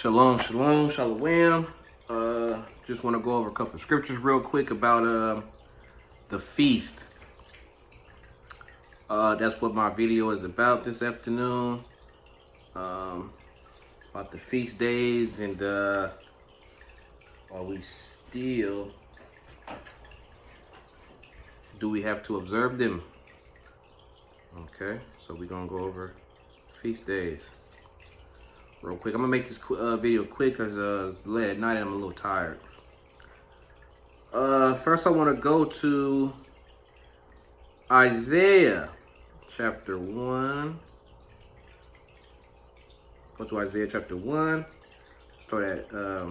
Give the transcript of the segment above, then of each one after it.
Shalom, shalom, shalom. Just want to go over a couple of scriptures real quick about the feast. That's what my video is about this afternoon. About the feast days and are we still, do we have to observe them? Okay, so we're gonna go over feast days real quick. I'm gonna make this video quick because it's late at night and I'm a little tired. First I want to go to Isaiah chapter 1. Go to Isaiah chapter 1. Start at I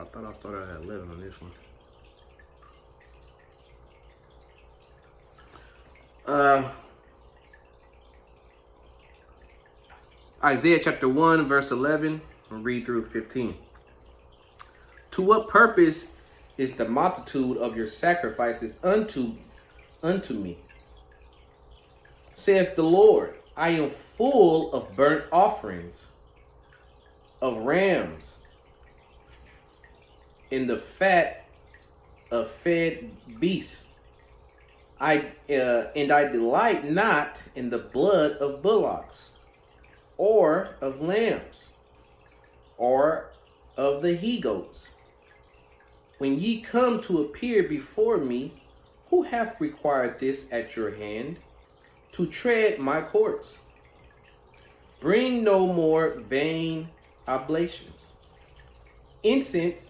thought I started at 11 on this one. Isaiah chapter 1 verse 11, I'll read through 15. To what purpose is the multitude of your sacrifices unto me? Saith the Lord, I am full of burnt offerings, of rams, in the fat of fed beasts. And I delight not in the blood of bullocks, or of lambs, or of the he-goats. When ye come to appear before me, who hath required this at your hand, to tread my courts? Bring no more vain oblations. Incense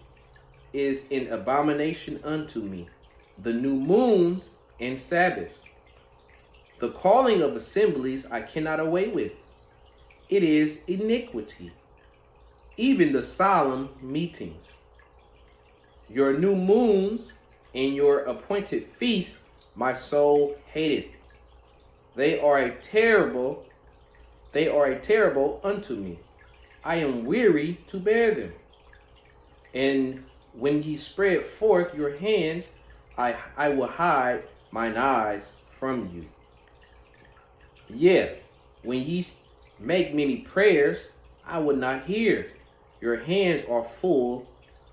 is an abomination unto me, the new moons and Sabbaths. The calling of assemblies I cannot away with. It is iniquity, even the solemn meetings. Your new moons and your appointed feasts my soul hated. They are terrible unto me. I am weary to bear them. And when ye spread forth your hands, I will hide mine eyes from you. Yeah, when ye make many prayers, I will not hear. Your hands are full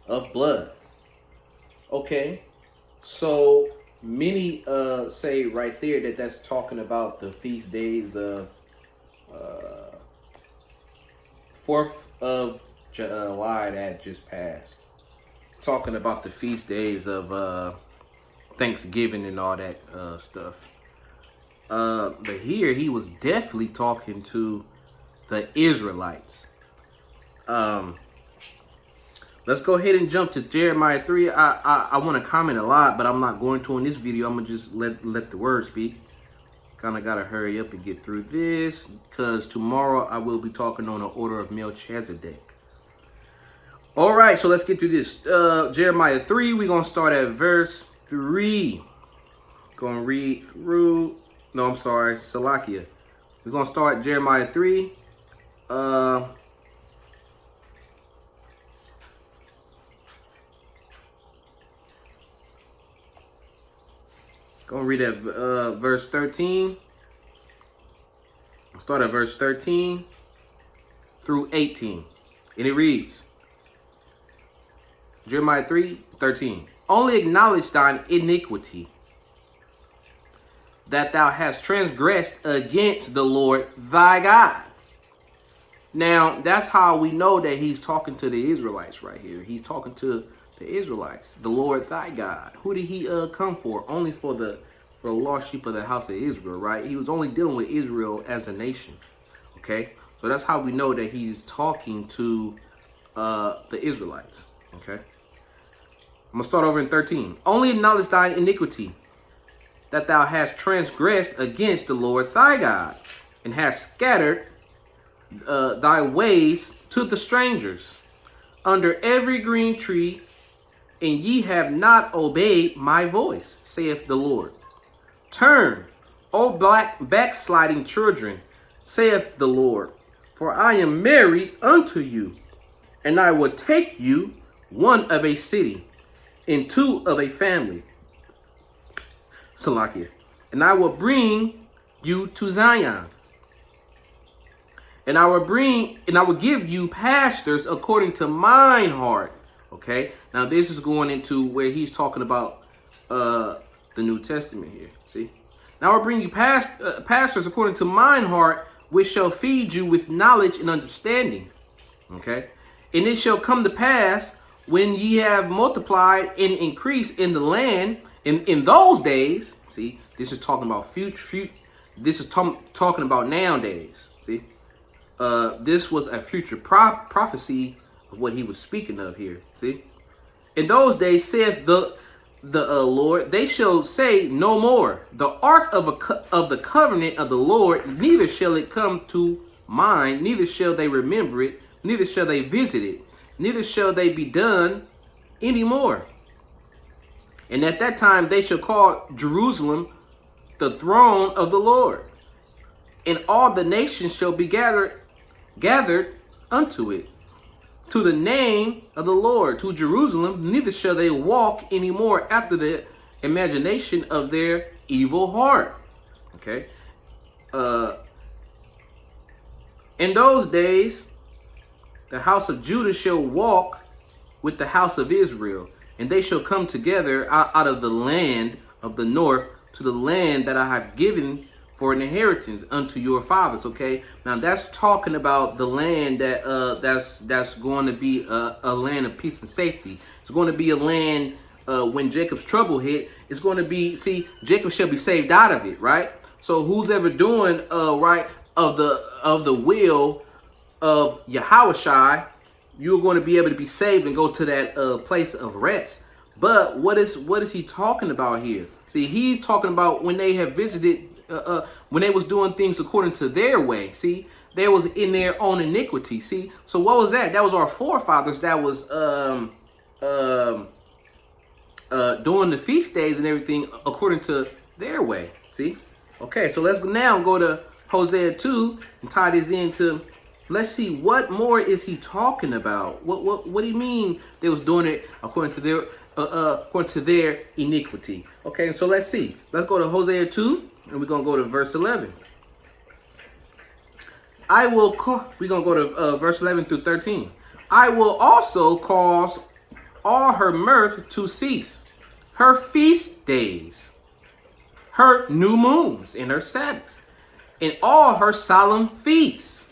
of blood. Okay, so many say right there that that's talking about the feast days of 4th of July that just passed. It's talking about the feast days of Thanksgiving and all that stuff. But here he was definitely talking to the Israelites. Let's go ahead and jump to Jeremiah 3. I want to comment a lot, but I'm not going to in this video. I'm going to just let the word speak. Kind of got to hurry up and get through this, because tomorrow I will be talking on the order of Melchizedek. All right, so let's get through this. Jeremiah 3, we're going to start at verse 3. Going to read through, no, I'm sorry, Salakia. We're going to start Jeremiah 3. Gonna read at verse 13. I'll start at verse 13 through 18. And it reads, Jeremiah 3:13. Only acknowledge thine iniquity, that thou hast transgressed against the Lord thy God. Now, that's how we know that he's talking to the Israelites right here. He's talking to the Israelites, the Lord thy God. Who did he come for? Only for the lost sheep of the house of Israel, right? He was only dealing with Israel as a nation. Okay, so that's how we know that he's talking to the Israelites. Okay, I'm gonna start over in 13. Only acknowledge thy iniquity, that thou hast transgressed against the Lord thy God, and hast scattered thy ways to the strangers under every green tree, and ye have not obeyed my voice, saith the Lord. Turn, O backsliding children, saith the Lord, for I am married unto you, and I will take you, one of a city, and two of a family. Salakia. And I will bring you to Zion, And I will give you pastors according to mine heart. Okay. Now this is going into where he's talking about the New Testament here. See. Now I will bring you pastors according to mine heart, which shall feed you with knowledge and understanding. Okay. And it shall come to pass when ye have multiplied and increased in the land in those days. See, this is talking about future. This is talking about nowadays. See, this was a future prophecy of what he was speaking of here. See, in those days saith the Lord, they shall say no more, the ark of the covenant of the Lord, neither shall it come to mind, neither shall they remember it, neither shall they visit it, neither shall they be done anymore. And at that time they shall call Jerusalem the throne of the Lord, and all the nations shall be gathered unto it, to the name of the Lord, to Jerusalem, neither shall they walk anymore after the imagination of their evil heart. Okay. In those days, the house of Judah shall walk with the house of Israel, and they shall come together out of the land of the north to the land that I have given for an inheritance unto your fathers. Okay, now that's talking about the land that's going to be a land of peace and safety. It's going to be a land when Jacob's trouble hit. It's going to be, see, Jacob shall be saved out of it, right? So who's ever doing right of the will of Yahushua, you're going to be able to be saved and go to that place of rest. But what is he talking about here? See, he's talking about when they have visited. When they was doing things according to their way. See, they was in their own iniquity. See, so what was that? That was our forefathers that was doing the feast days and everything according to their way. See, okay, so let's now go to Hosea 2 and tie this into. Let's see, what more is he talking about? What do you mean they was doing it according to their iniquity? Okay, so let's see. Let's go to Hosea 2. And we're going to go to verse 11. We're going to go to verse 11 through 13. I will also cause all her mirth to cease, her feast days, her new moons, and her Sabbaths, and all her solemn feasts.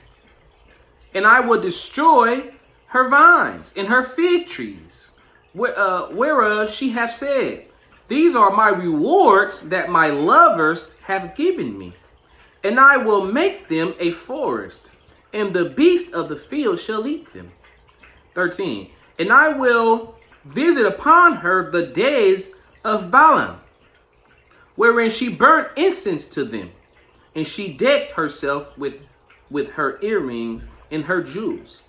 And I will destroy her vines and her fig trees, whereof she hath said, these are my rewards that my lovers have given me, and I will make them a forest, and the beasts of the field shall eat them. 13. And I will visit upon her the days of Balaam, wherein she burnt incense to them, and she decked herself with her earrings and her jewels.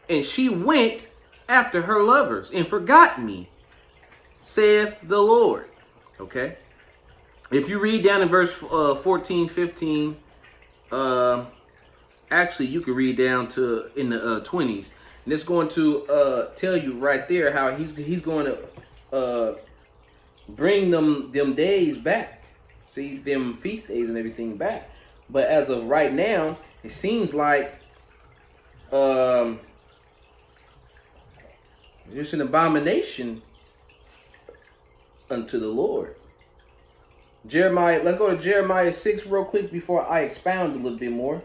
And she went after her lovers and forgot me, saith the Lord. Okay. If you read down in verse 14, 15, actually you can read down to in the 20s, and it's going to tell you right there how he's going to bring them days back. See, them feast days and everything back. But as of right now, it seems like it's an abomination unto the Lord. Jeremiah, let's go to Jeremiah 6 real quick before I expound a little bit more.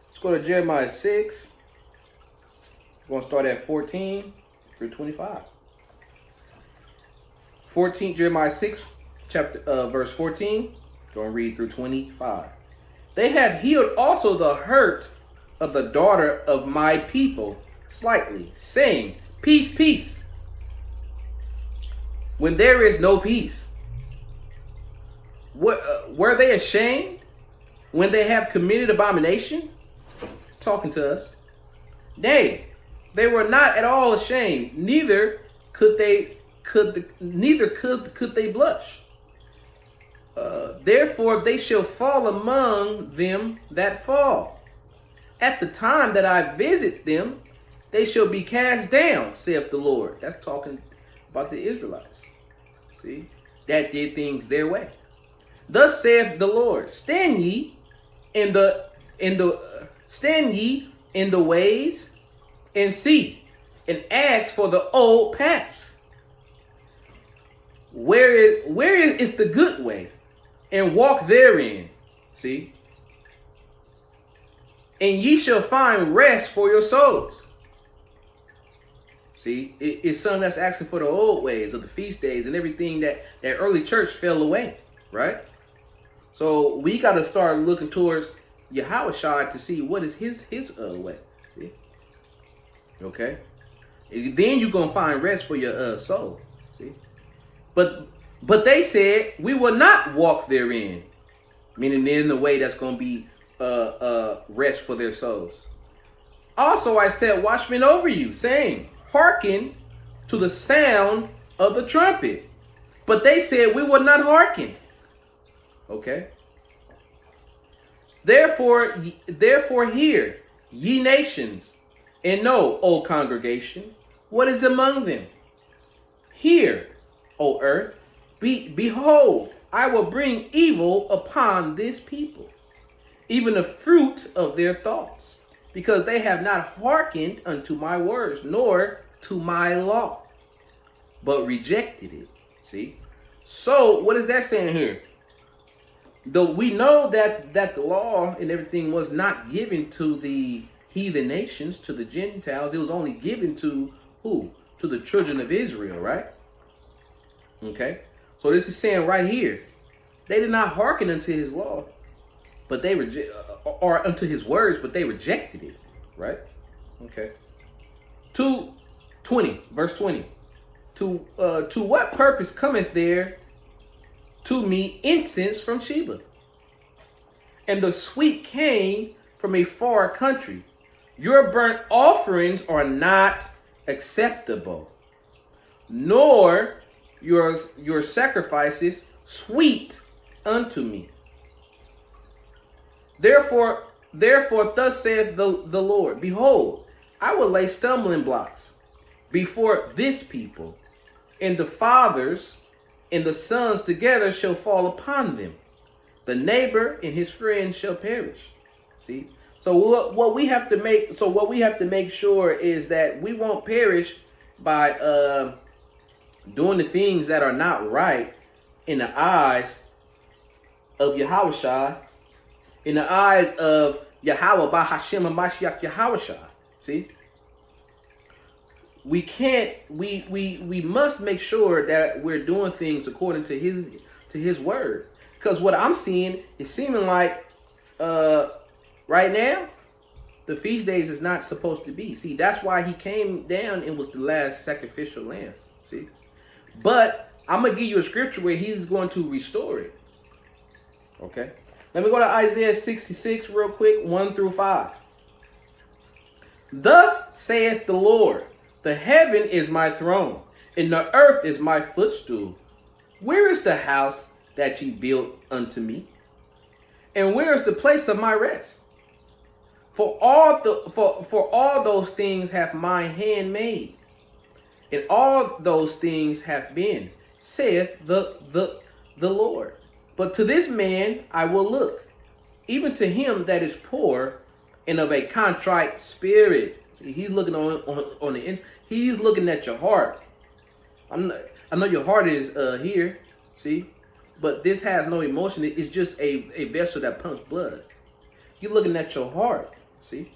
Let's go to Jeremiah 6. We're going to start at 14 through 25. Jeremiah 6, verse 14. Going to read through 25. They have healed also the hurt of the daughter of my people slightly, saying, peace, peace, when there is no peace. Were they ashamed when they have committed abomination? Talking to us. They were not at all ashamed, neither could they blush. Therefore they shall fall among them that fall. At the time that I visit them, they shall be cast down, saith the Lord. That's talking about the Israelites. See, that did things their way. Thus saith the Lord, stand ye in the Stand ye in the ways and see, and ask for the old paths. Where is the good way, and walk therein. See? And ye shall find rest for your souls. See, it's something that's asking for the old ways of the feast days and everything that early church fell away, right? So we got to start looking towards Yahushua to see what is his way. See, okay. Then you're gonna find rest for your soul. See, but they said we will not walk therein, meaning in the way that's gonna be rest for their souls. Also, I set watchmen over you, saying, hearken to the sound of the trumpet. But they said we will not hearken. Okay. Therefore hear, ye nations, and know, O congregation, what is among them. Hear, O earth, behold, I will bring evil upon this people, even the fruit of their thoughts, because they have not hearkened unto my words, nor to my law, but rejected it. See? So, what is that saying here? Though we know that the law and everything was not given to the heathen nations, to the Gentiles, it was only given to who? To the children of Israel, right? Okay? So this is saying right here, they did not hearken unto his law, but they or unto his words, but they rejected it, right? Okay. 2:20, verse 20. To what purpose cometh there to me incense from Sheba, and the sweet cane from a far country? Your burnt offerings are not acceptable, nor your sacrifices sweet unto me. Therefore, thus saith the Lord, behold, I will lay stumbling blocks before this people, and the fathers and the sons together shall fall upon them. The neighbor and his friend shall perish. See? So what we have to make sure is that we won't perish by doing the things that are not right in the eyes of Yahushua, in the eyes of Yahweh by Hashem and Mashiach Yahushua. See? We can't, we must make sure that we're doing things according to his word. Because what I'm seeing is seeming like right now, the feast days is not supposed to be. See, that's why he came down and was the last sacrificial lamb. See? But I'm going to give you a scripture where he's going to restore it. Okay? Let me go to Isaiah 66 real quick, 1-5. Thus saith the Lord, the heaven is my throne, and the earth is my footstool. Where is the house that ye built unto me? And where is the place of my rest? For all those things hath my hand made, and all those things have been, saith the Lord. But to this man I will look, even to him that is poor and of a contrite spirit. See, he's looking on the inside. He's looking at your heart. I know your heart is here, see, but this has no emotion. It's just a vessel that pumps blood. You're looking at your heart, see,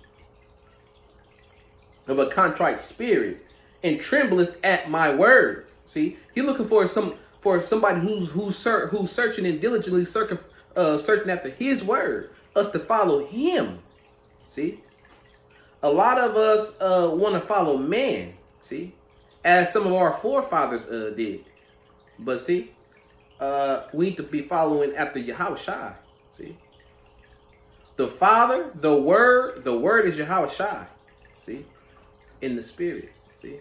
of a contrite spirit, and trembleth at my word. See, he's looking for somebody who's searching and diligently searching after his word, us to follow him. See, a lot of us want to follow man, see, as some of our forefathers did. But see, we need to be following after Yahushua. See, the Father, the Word is Yahushua. See, in the Spirit. See,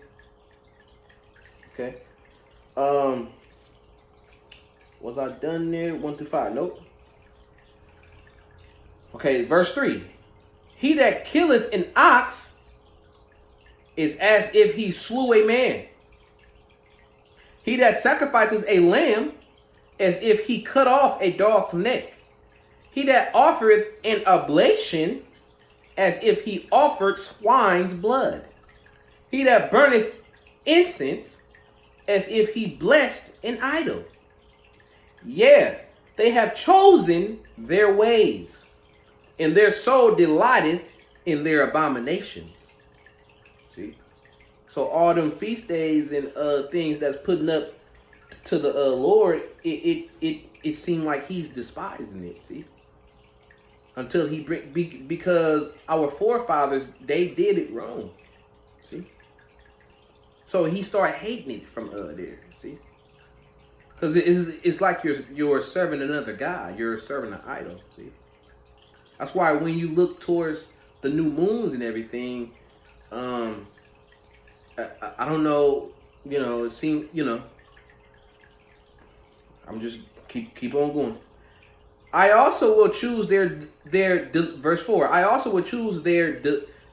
okay. Was I done there? 1-5. Nope. Okay, verse 3. He that killeth an ox is as if he slew a man. He that sacrifices a lamb, as if he cut off a dog's neck. He that offereth an oblation as if he offered swine's blood. He that burneth incense, as if he blessed an idol. Yeah, they have chosen their ways, and their soul delighteth in their abominations. See? So all them feast days and things that's putting up to the Lord, it seemed like he's despising it. See, until he because our forefathers, they did it wrong. See, so he started hating it from there. See, because it's like you're serving another god, you're serving an idol. See, that's why when you look towards the new moons and everything, I don't know, it seems, I'm just keep on going. I also will choose verse 4. I also will choose their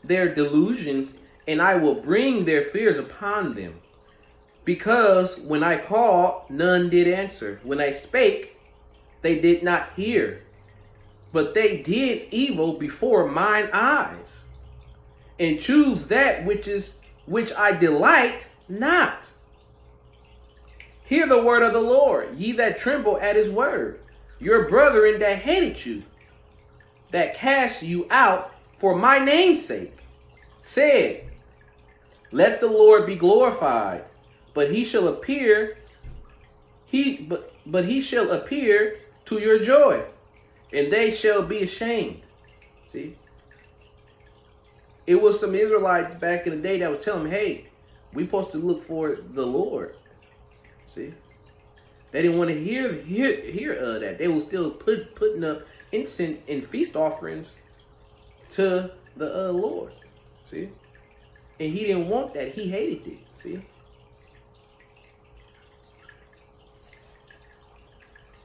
delusions, and I will bring their fears upon them. Because when I called, none did answer. When I spake, they did not hear. But they did evil before mine eyes, and choose that which I delight not. Hear the word of the Lord, ye that tremble at his word. Your brethren that hated you, that cast you out for my name's sake, said, let the Lord be glorified, but he shall appear, but he shall appear to your joy, and they shall be ashamed. See? It was some Israelites back in the day that was telling them, hey, we supposed to look for the Lord. See? They didn't want to hear that. They were still putting up incense and feast offerings to the Lord. See? And he didn't want that. He hated it. See?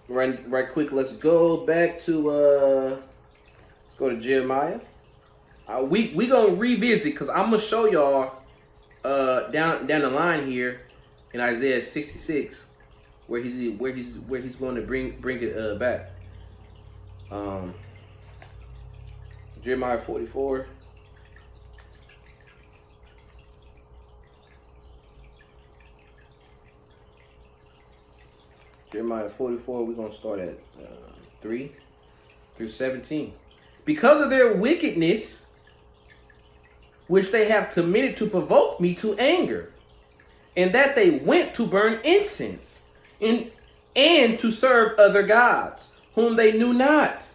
Right quick, let's go back to let's go to Jeremiah. We gonna revisit, because I'm gonna show y'all down the line here in Isaiah 66 where he's going to bring it back. Jeremiah 44. Jeremiah 44, we're going to start at 3 through 17. Because of their wickedness, which they have committed to provoke me to anger, and that they went to burn incense, and to serve other gods, whom they knew not,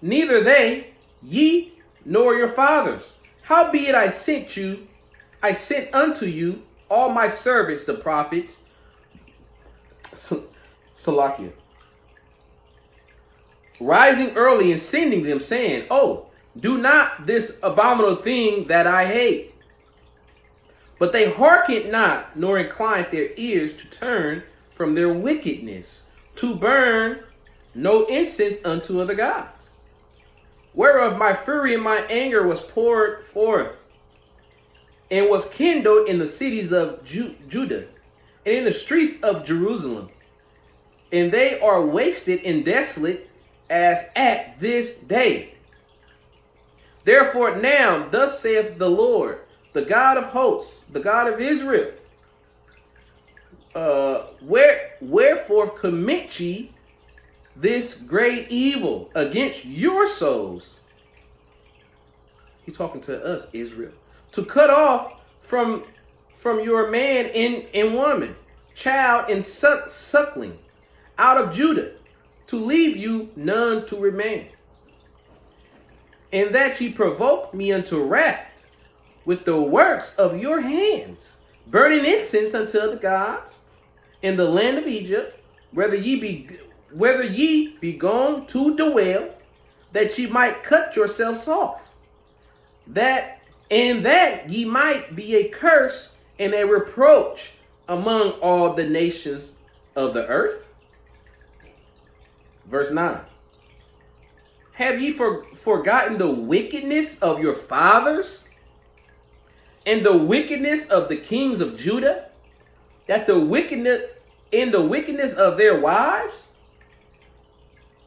neither they, ye, nor your fathers. Howbeit I sent unto you all my servants, the prophets, Salakia, rising early and sending them, saying, oh, do not this abominable thing that I hate. But they hearkened not, nor inclined their ears to turn from their wickedness, to burn no incense unto other gods. Whereof my fury and my anger was poured forth, and was kindled in the cities of Judah, and in the streets of Jerusalem. And they are wasted and desolate as at this day. Therefore now, thus saith the Lord, the God of hosts, the God of Israel, wherefore commit ye this great evil against your souls? He's talking to us, Israel. To cut off from your man and woman, child and suckling, out of Judah, to leave you none to remain. And that ye provoke me unto wrath with the works of your hands, burning incense unto other gods in the land of Egypt, whether ye be gone to dwell, that ye might cut yourselves off, that ye might be a curse and a reproach among all the nations of the earth. Verse 9. Have ye forgotten the wickedness of your fathers, and the wickedness of the kings of Judah, that the wickedness of their wives,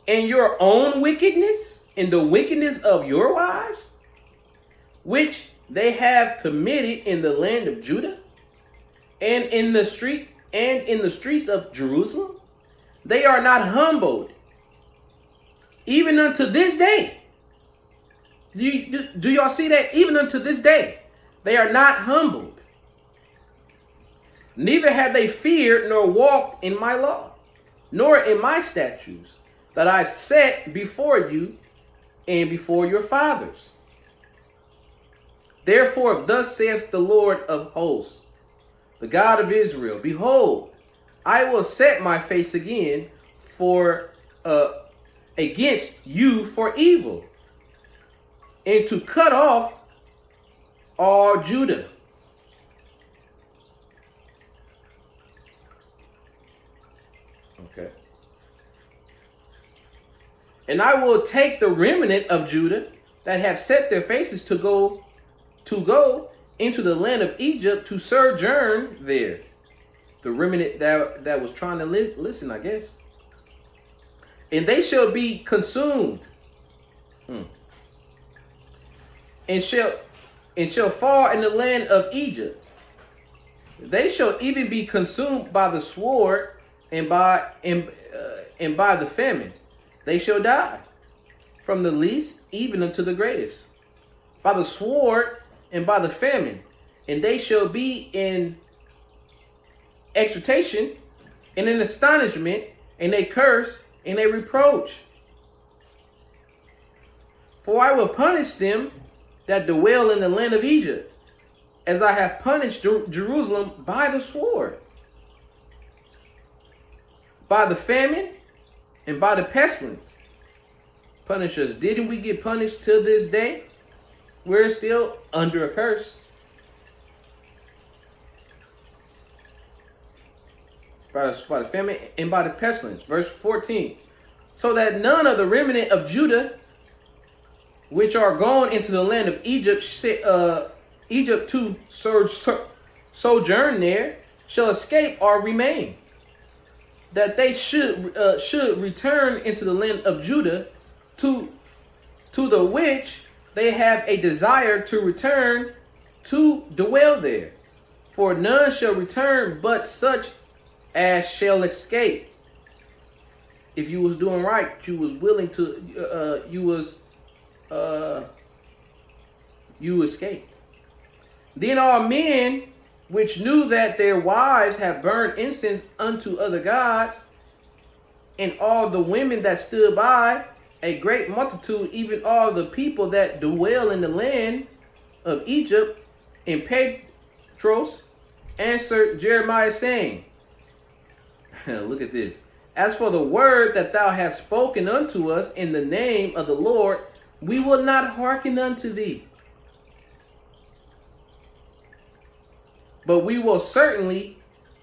and your own wickedness, and the wickedness of your wives? which they have committed in the land of Judah and in the streets of Jerusalem? They are not humbled, even unto this day. Do y'all see that? Even unto this day, they are not humbled. Neither have they feared nor walked in my law, nor in my statutes that I set before you and before your fathers. Therefore, thus saith the Lord of hosts, the God of Israel, behold, I will set my face again for against you for evil, and to cut off all Judah. Okay. And I will take the remnant of Judah that have set their faces to go into the land of Egypt to sojourn there. The remnant that was trying to listen, I guess. And they shall be consumed. And shall fall in the land of Egypt. They shall even be consumed by the sword and by the famine. They shall die, from the least even unto the greatest, by the sword and by the famine. And they shall be in exhortation and in astonishment and a curse and a reproach. For I will punish them that dwell in the land of Egypt, as I have punished Jerusalem by the sword, by the famine, and by the pestilence. Punish us. Didn't we get punished till this day? We're still under a curse. By the famine and by the pestilence. Verse 14. So that none of the remnant of Judah, which are gone into the land of Egypt to sojourn there, shall escape or remain. That they should return into the land of Judah, to the which they have a desire to return to dwell there. For none shall return but such as shall escape. If you was doing right, you was willing to, you escaped. Then all men which knew that their wives have burned incense unto other gods, and all the women that stood by, a great multitude, even all the people that dwell in the land of Egypt, in Petros, answered Jeremiah, saying, look at this. As for the word that thou hast spoken unto us in the name of the Lord, we will not hearken unto thee. But we will certainly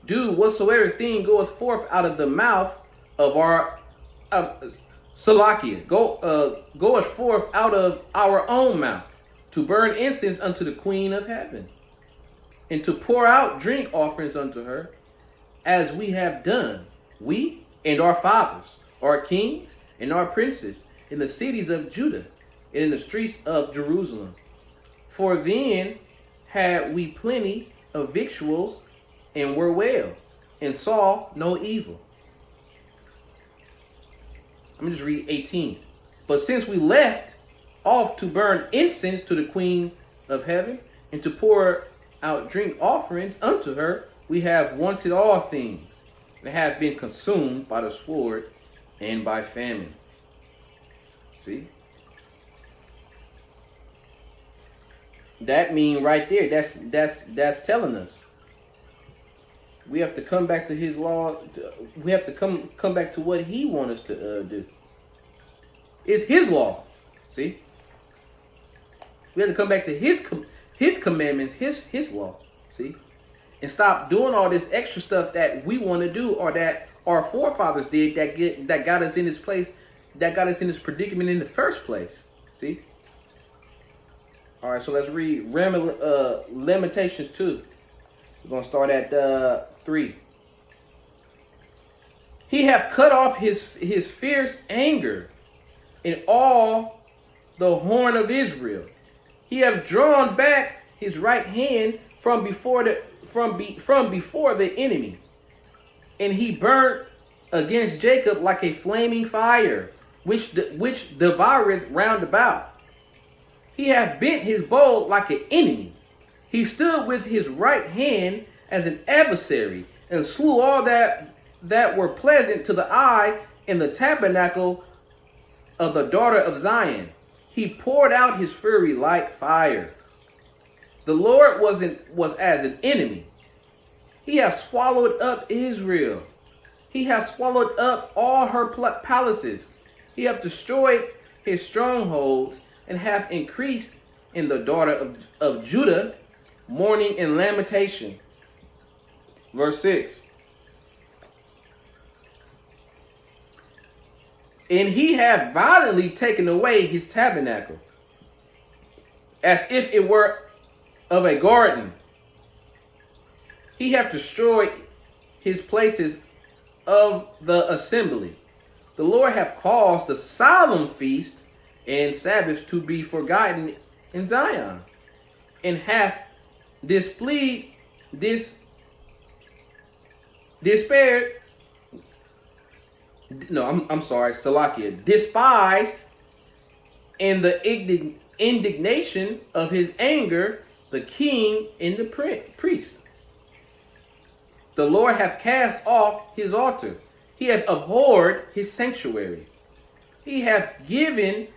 do whatsoever thing goeth forth out of the mouth of our Salakia, goeth forth out of our own mouth, to burn incense unto the Queen of Heaven, and to pour out drink offerings unto her, as we have done, we and our fathers, our kings and our princes, in the cities of Judah, and in the streets of Jerusalem. For then had we plenty of victuals, and were well, and saw no evil. Let me just read 18. But since we left off to burn incense to the Queen of Heaven, and to pour out drink offerings unto her, we have wanted all things, and have been consumed by the sword and by famine. See? That mean right there, that's telling us we have to come back to his law. We have to come back to what he wants us to do. It's his law. See, we have to come back to his commandments, his law. See, and stop doing all this extra stuff that we want to do, or that our forefathers did, that got us in this place, that got us in this predicament in the first place. See. All right, so let's read Lamentations 2. We're going to start at 3. He hath cut off his fierce anger in all the horn of Israel. He has drawn back his right hand from before the enemy, and he burnt against Jacob like a flaming fire, which devoureth round about. He hath bent his bow like an enemy. He stood with his right hand as an adversary, and slew all that were pleasant to the eye in the tabernacle of the daughter of Zion. He poured out his fury like fire. The Lord was as an enemy. He hath swallowed up Israel. He hath swallowed up all her palaces. He hath destroyed his strongholds, and hath increased in the daughter of Judah mourning and lamentation. Verse 6. And he hath violently taken away his tabernacle, as if it were of a garden. He hath destroyed his places of the assembly. The Lord hath caused the solemn feast and Sabbath to be forgotten in Zion, and hath despaired Salakia, despised in the indignation of his anger the king and the priest. The Lord hath cast off his altar. He hath abhorred his sanctuary. He hath given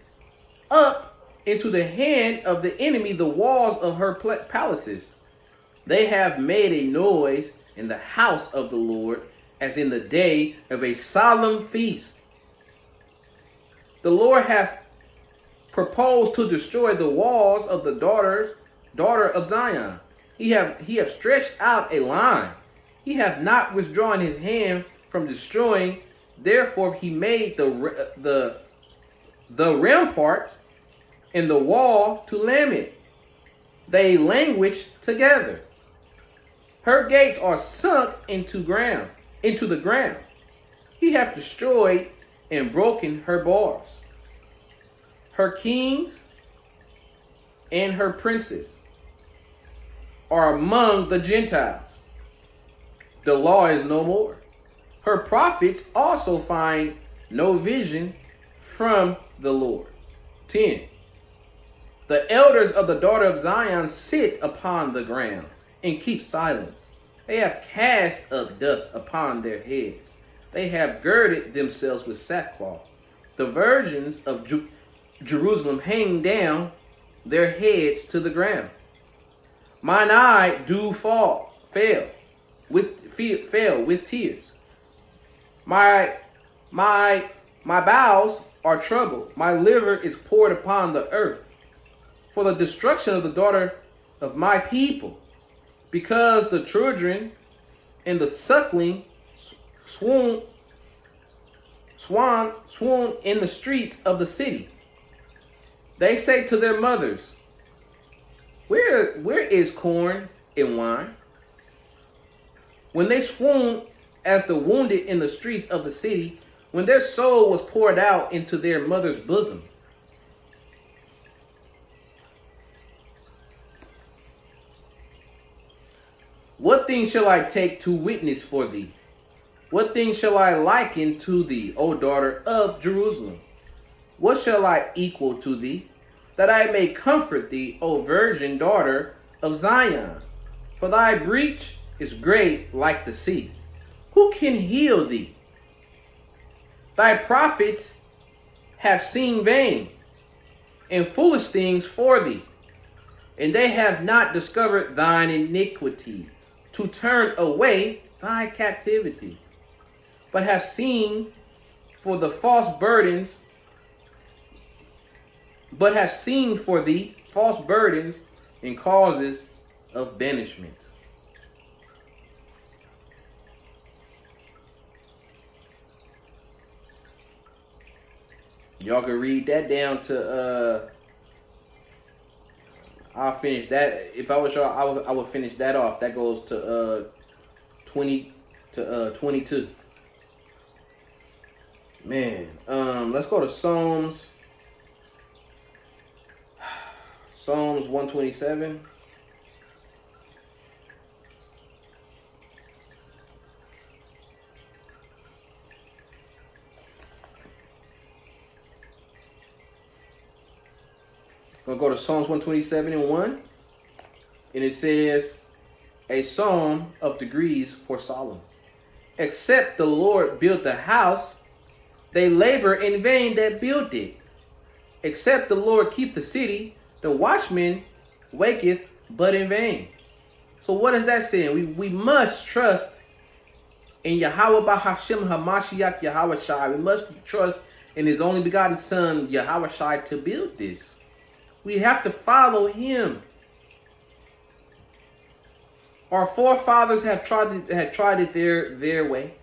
up into the hand of the enemy the walls of her palaces. They have made a noise in the house of the Lord, as in the day of a solemn feast. The Lord hath proposed to destroy the walls of the daughter of Zion. He hath stretched out a line. He hath not withdrawn his hand from destroying. Therefore he made the rampart and the wall to lament. They languish together. Her gates are sunk into the ground. He hath destroyed and broken her bars. Her kings and her princes are among the Gentiles. The law is no more. Her prophets also find no vision from the Lord. 10. The elders of the daughter of Zion sit upon the ground and keep silence. They have cast up dust upon their heads. They have girded themselves with sackcloth. The virgins of Jerusalem hang down their heads to the ground. Mine eye do fail with tears. My bowels are troubled. My liver is poured upon the earth for the destruction of the daughter of my people, because the children and the suckling swoon in the streets of the city. They say to their mothers, Where is corn and wine? When they swoon as the wounded in the streets of the city, when their soul was poured out into their mother's bosom. What thing shall I take to witness for thee? What thing shall I liken to thee, O daughter of Jerusalem? What shall I equal to thee, that I may comfort thee, O virgin daughter of Zion? For thy breach is great like the sea. Who can heal thee? Thy prophets have seen vain and foolish things for thee, and they have not discovered thine iniquity, to turn away thy captivity, but have seen for the false burdens, but have seen for thee false burdens and causes of banishment. Y'all can read that down to I'll finish that. If I was y'all, I would finish that off. That goes to 20 to 22. Man, let's go to Psalms Psalms 127. We'll go to Psalms 127 and 1. And it says, a psalm of degrees for Solomon. Except the Lord build the house, they labor in vain that build it. Except the Lord keep the city, the watchman waketh but in vain. So what is that saying? We must trust in Yahweh Bahashem Hamashiach Yahweh Shai. We must trust in his only begotten son Yahweh Shai to build this. We have to follow him. Our forefathers had tried it their way,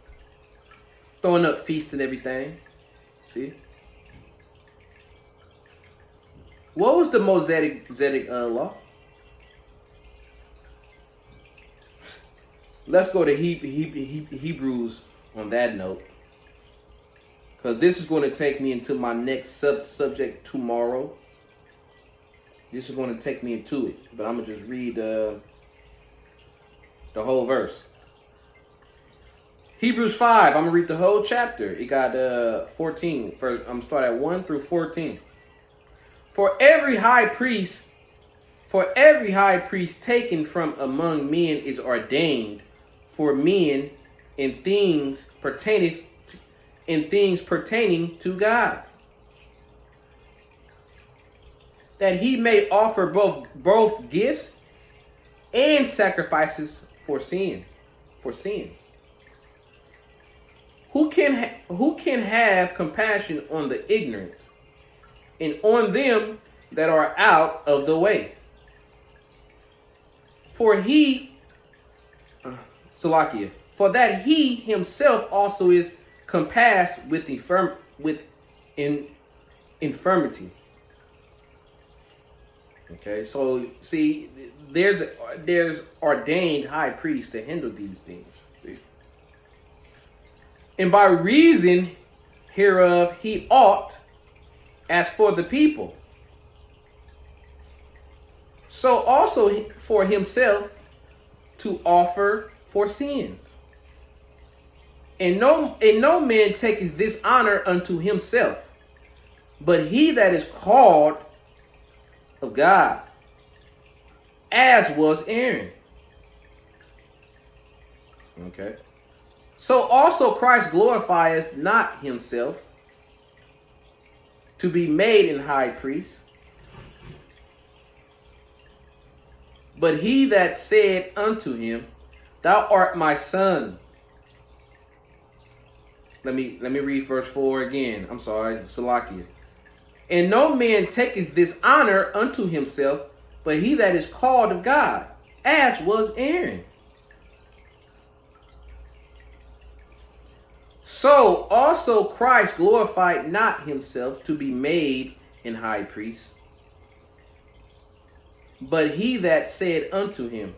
throwing up feasts and everything. See, what was the Mosaic law? Let's go to Hebrews on that note, because this is going to take me into my next subject tomorrow. This is going to take me into it, but I'm gonna just read the whole verse. Hebrews 5. I'm gonna read the whole chapter. It got 14. First, I'm gonna start at 1 through 14. For every high priest taken from among men is ordained for men in things pertaining to God, that he may offer both gifts and sacrifices for sins. Who can have compassion on the ignorant and on them that are out of the way? For that he himself also is compassed with infirmity. Okay, so see, there's ordained high priests to handle these things. See, and by reason hereof he ought, as for the people, so also for himself to offer for sins. And no man taketh this honor unto himself, but he that is called of God, as was Aaron. Okay. So also Christ glorifieth not himself to be made an high priest, but he that said unto him, thou art my son. Let me read verse 4 again. I'm sorry, Salakia. And no man taketh this honor unto himself, but he that is called of God, as was Aaron. So also Christ glorified not himself to be made an high priest, but he that said unto him,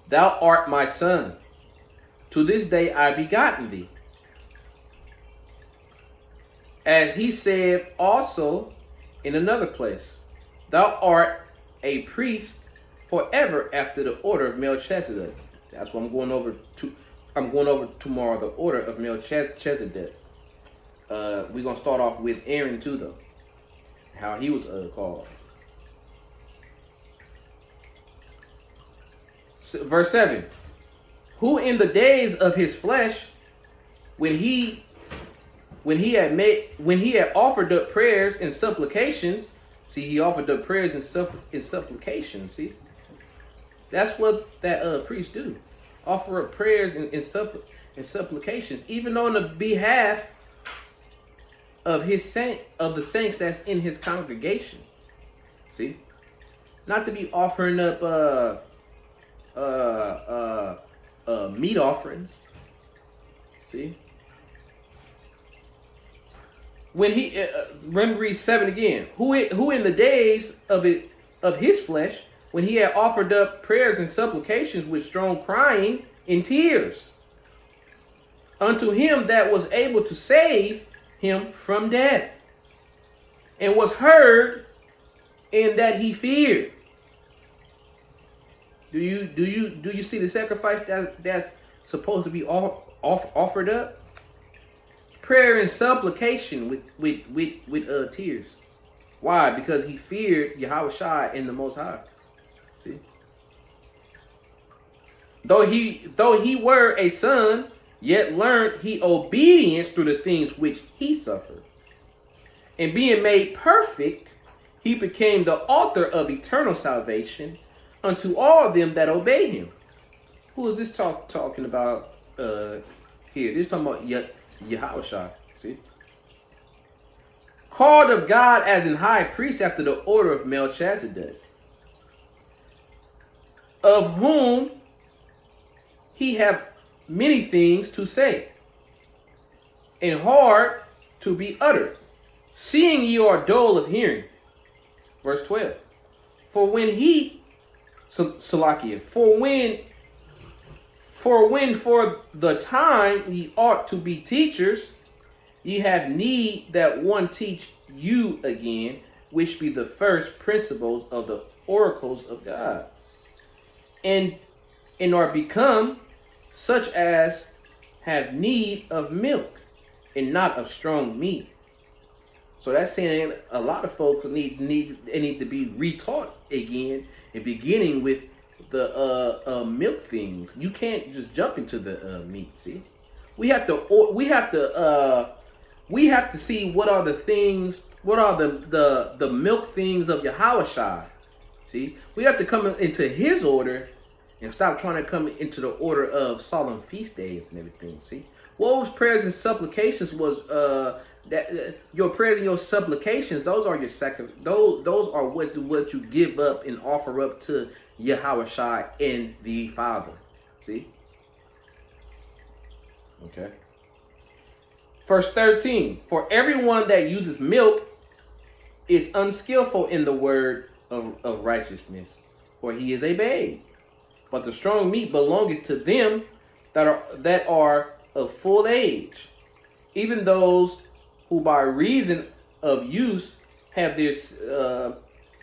thou art my son, to this day I begotten thee. As he said also in another place, thou art a priest forever after the order of Melchizedek. That's what I'm going over tomorrow, the order of Melchizedek. We're going to start off with Aaron too, though, how he was called. So, verse 7, who in the days of his flesh, when he had offered up prayers and supplications. See, he offered up prayers and supplications. See, that's what that priest do. Offer up prayers and supplications, even on the behalf of the saints that's in his congregation. See, not to be offering up meat offerings. See. When he remember 7 again, who in the days of his flesh, when he had offered up prayers and supplications with strong crying and tears unto him that was able to save him from death, and was heard and that he feared. Do you see the sacrifice that's supposed to be offered up? Prayer and supplication with tears. Why? Because he feared Yahweh Shai and the Most High. See? Though he were a son, yet learned he obedience through the things which he suffered. And being made perfect, he became the author of eternal salvation unto all them that obey him. Who is this talking about here? This is talking about Yahweh Shai. See? Called of God as an high priest after the order of Melchizedek, of whom he have many things to say, and hard to be uttered, seeing ye are dull of hearing. Verse 12. For when for the time ye ought to be teachers, ye have need that one teach you again, which be the first principles of the oracles of God, and are become such as have need of milk, and not of strong meat. So that's saying a lot of folks need to be retaught again, and beginning with the milk things. You can't just jump into the meat. See, we have to see what are the things, what are the milk things of Yahweh Shai. See, we have to come into His order and stop trying to come into the order of solemn feast days and everything. See, what was prayers and supplications was your prayers and your supplications. Those are your those are what you give up and offer up to Yahweh Shai and the Father. See. Okay. Verse 13. For everyone that uses milk is unskillful in the word of righteousness, for he is a babe. But the strong meat belongeth to them that are of full age, even those who by reason of use have their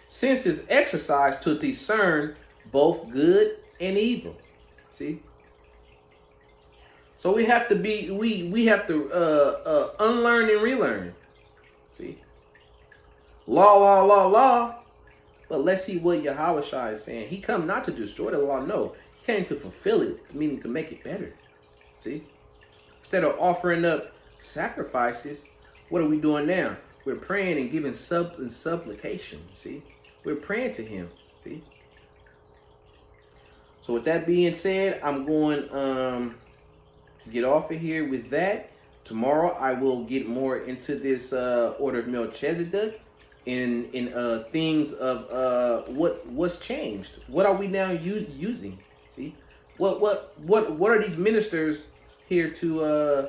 senses exercised to discern both good and evil. See? So we have to we have to unlearn and relearn. See? Law. But let's see what Yahweh Shai is saying. He come not to destroy the law, no. He came to fulfill it, meaning to make it better. See? Instead of offering up sacrifices, what are we doing now? We're praying and giving supplication. See? We're praying to Him. See? So with that being said, I'm going to get off of here with that. Tomorrow I will get more into this order of Melchizedek in things of what's changed. What are we now using? See? What are these ministers here to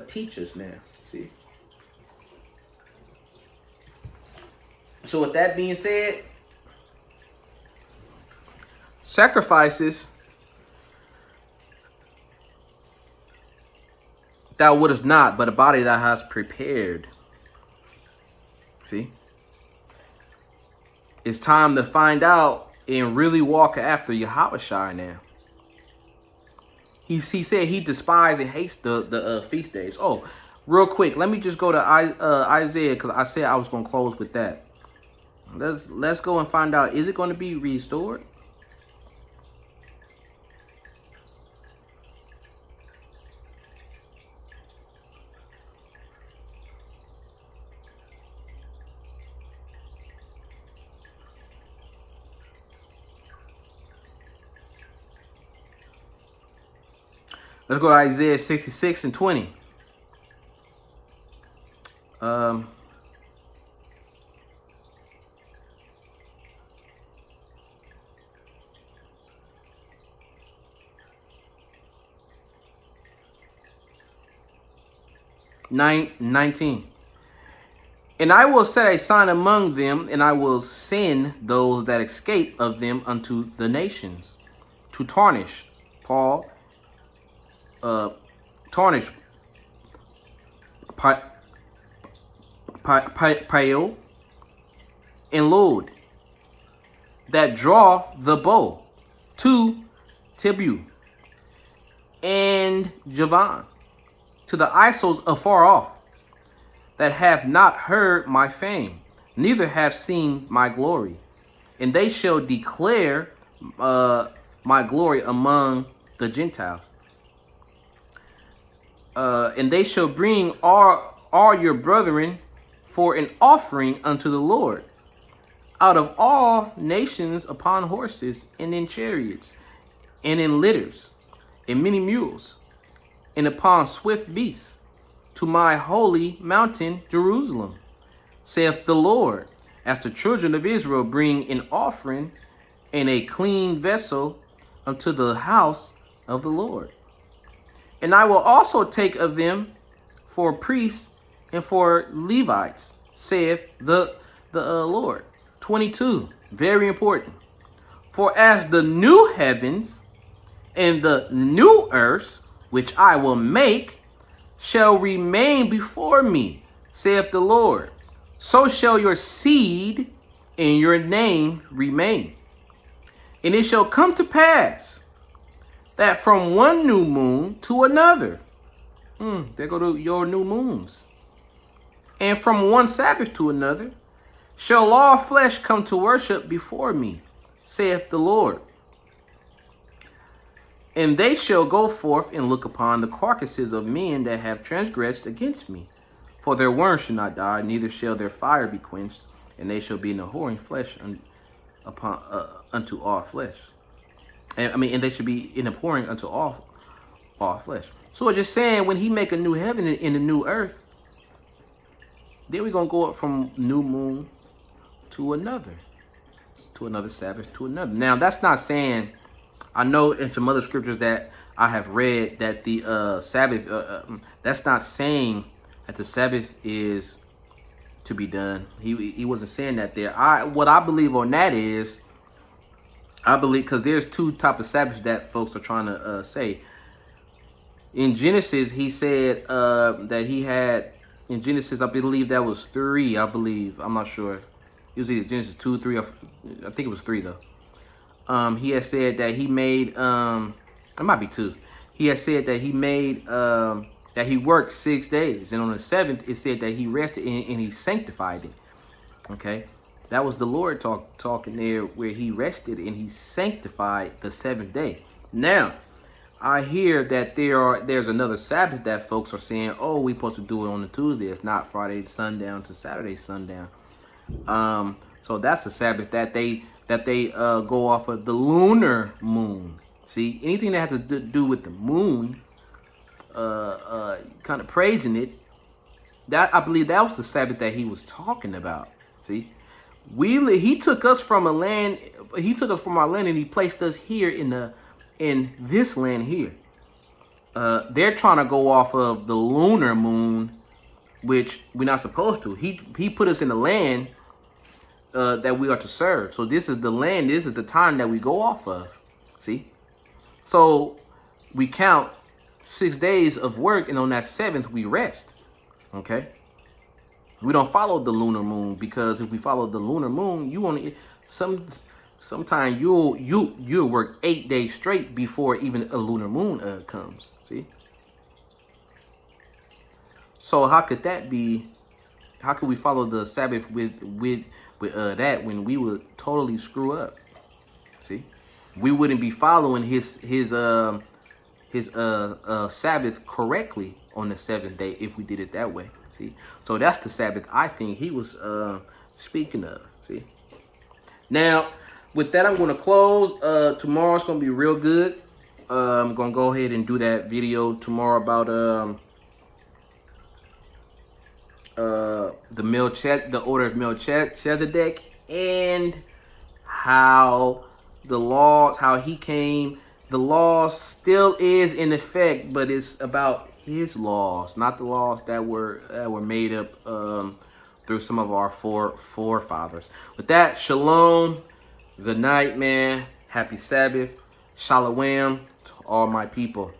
teach us now? See? So with that being said, sacrifices thou wouldest not, but a body thou hast prepared. See? It's time to find out and really walk after Yahweh Shai now. He said he despised and hates the feast days. Oh, real quick, let me just go to Isaiah, because I said I was going to close with that. Let's go and find out, is it going to be restored? Let's go to Isaiah 66 and 20. Nine 19. And I will set a sign among them, and I will send those that escape of them unto the nations, to tarnish, Paul, tarnish, Pael, and Lod, that draw the bow to Tibu and Javan, to the Isos afar off, that have not heard my fame, neither have seen my glory. And they shall declare my glory among the Gentiles. And they shall bring all your brethren for an offering unto the Lord, out of all nations, upon horses, and in chariots, and in litters, and many mules, and upon swift beasts, to my holy mountain Jerusalem, saith the Lord, as the children of Israel bring an offering and a clean vessel unto the house of the Lord. And I will also take of them for priests and for Levites, saith the Lord. 22, very important. For as the new heavens and the new earth, which I will make, shall remain before me, saith the Lord, so shall your seed and your name remain. And it shall come to pass that from one new moon to another, there go to your new moons, and from one Sabbath to another, shall all flesh come to worship before me, saith the Lord. And they shall go forth and look upon the carcasses of men that have transgressed against me. For their worm shall not die, neither shall their fire be quenched, and they shall be an abhorring flesh unto all flesh. And they should be an abhorring unto all flesh. So it's just saying, when he make a new heaven and a new earth, then we're gonna go up from new moon to another Sabbath to another. Now that's not saying, I know in some other scriptures that I have read that the Sabbath, that's not saying that the Sabbath is to be done. He wasn't saying that there. What I believe on that is, I believe, because there's two types of Sabbaths that folks are trying to say. In Genesis, he said that he had, in Genesis, I believe that was 3, I believe. I'm not sure. It was either Genesis 2, 3, or I think it was 3 though. He had said that he made, it might be 2. He had said that he made, that he worked 6 days. And on the 7th, it said that he rested and he sanctified it. Okay. That was the Lord talking there, where he rested and he sanctified the 7th day. Now, I hear that there's another Sabbath that folks are saying, oh, we're supposed to do it on the Tuesday. It's not Friday sundown to Saturday sundown. So that's a Sabbath that they go off of the lunar moon. See, anything that has to do with the moon, kind of praising it, that I believe that was the Sabbath that he was talking about. See, he took us from a land. He took us from our land and he placed us here in this land here. They're trying to go off of the lunar moon, which we're not supposed to. He put us in the land that we are to serve. So this is the land. This is the time that we go off of. See, so we count 6 days of work, and on that 7th we rest. Okay. We don't follow the lunar moon, because if we follow the lunar moon, you only sometime you'll work 8 days straight before even a lunar moon comes. See? So how could that be? How could we follow the Sabbath with that when we would totally screw up? See? We wouldn't be following his Sabbath correctly on the 7th day if we did it that way. See, so that's the Sabbath I think he was speaking of. See, now with that, I'm going to close. Tomorrow's going to be real good. I'm going to go ahead and do that video tomorrow about the order of Melchizedek, and how the laws, how he came. The law still is in effect, but it's about his laws, not the laws that were made up through some of our forefathers. With that, shalom, good night, man. Happy Sabbath, shalom to all my people.